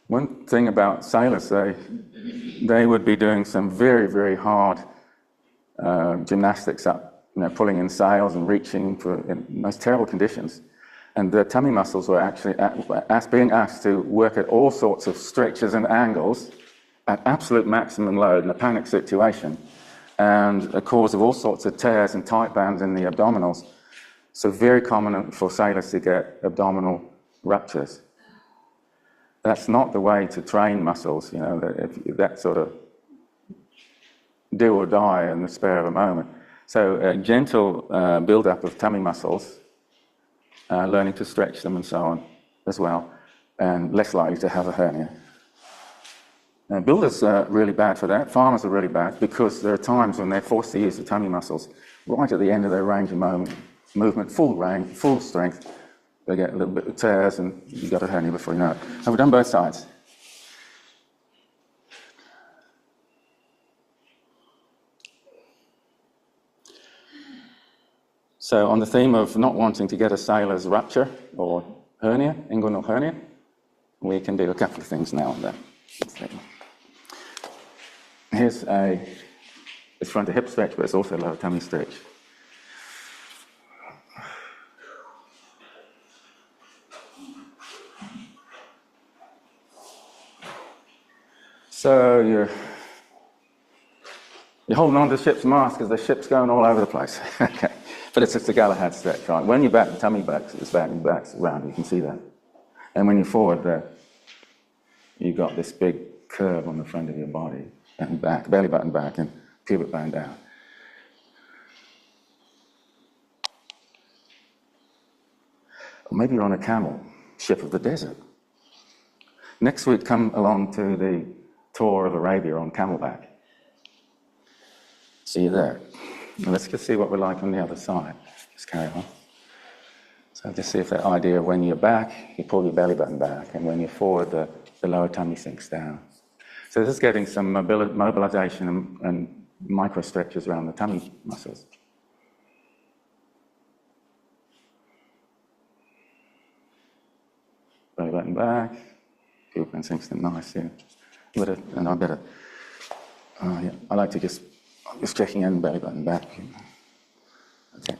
One thing about sailors, they would be doing some very, very hard gymnastics up, pulling in sails and reaching in most terrible conditions. And the tummy muscles were actually being asked to work at all sorts of stretches and angles at absolute maximum load in a panic situation, and a cause of all sorts of tears and tight bands in the abdominals. So very common for sailors to get abdominal ruptures. That's not the way to train muscles, that sort of do or die in the spare of a moment. So a gentle build-up of tummy muscles, learning to stretch them and so on as well, and less likely to have a hernia. Builders are really bad for that. Farmers are really bad because there are times when they're forced to use the tummy muscles right at the end of their range of movement, full range, full strength. They get a little bit of tears and you've got a hernia before you know it. Have we done both sides? So on the theme of not wanting to get a sailor's rupture or hernia, inguinal hernia, we can do a couple of things now and then. Here's it's front to hip stretch, but it's also a lower tummy stretch. So you're holding on to the ship's mast because the ship's going all over the place. Okay, but it's just a Galahad stretch, right? When you're back, the tummy is back and back's around, you can see that. And when you're forward there, you've got this big curve on the front of your body and back, belly button back and pubic bone down. Or maybe you're on a camel, ship of the desert. Next week, come along to the tour of Arabia on camelback. See you there. Now let's just see what we're like on the other side. Just carry on. So just see if that idea of when you're back, you pull your belly button back, and when you're forward, the lower tummy sinks down. So this is getting some mobilisation and micro stretches around the tummy muscles. Belly button back, pubic bone sinks in nice, yeah. I like to just checking in belly button back. Okay.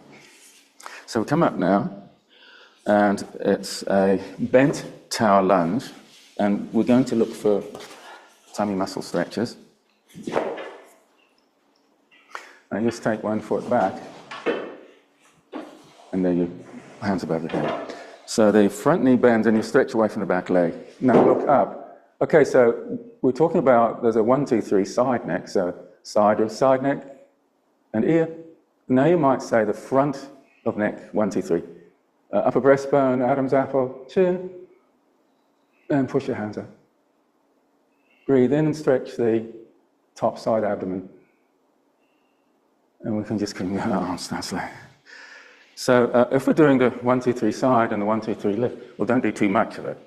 So we come up now, and it's a bent tower lunge, and we're going to look for tummy muscle stretches. And just take one foot back, and then your hands above your head. So the front knee bends and you stretch away from the back leg. Now look up. Okay, so we're talking about, there's a 1, 2, 3 side neck, so side neck and ear. Now you might say the front of neck, 1, 2, 3. Upper breastbone, Adam's apple, chin, and push your hands up. Breathe in and stretch the top side abdomen. And we can just keep our arms down slow. So if we're doing the 1, 2, 3 side and the 1, 2, 3 lift, well, don't do too much of it.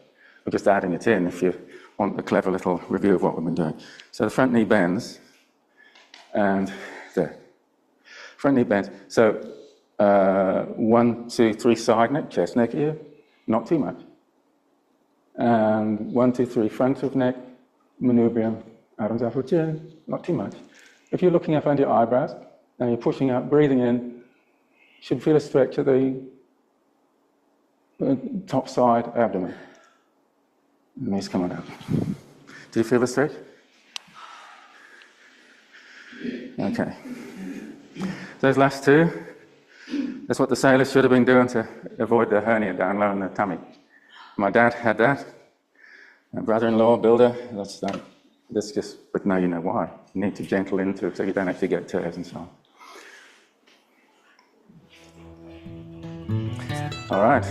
We're just adding it in if you want a clever little review of what we've been doing. So the front knee bends, and there. Front knee bends. So 1, 2, 3 side neck, chest neck, ear, not too much. And 1, 2, 3 front of neck, manubrium, Adam's apple, chin, not too much. If you're looking up under your eyebrows and you're pushing up, breathing in, you should feel a stretch at the top side abdomen. And just come on up. Do you feel the stretch? Okay. Those last two, that's what the sailors should have been doing to avoid the hernia down low in the tummy. My dad had that. My brother-in-law, builder, that's just, but now you know why. You need to gentle into it so you don't actually get tears and so on. All right.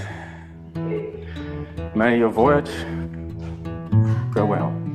May your voyage go well.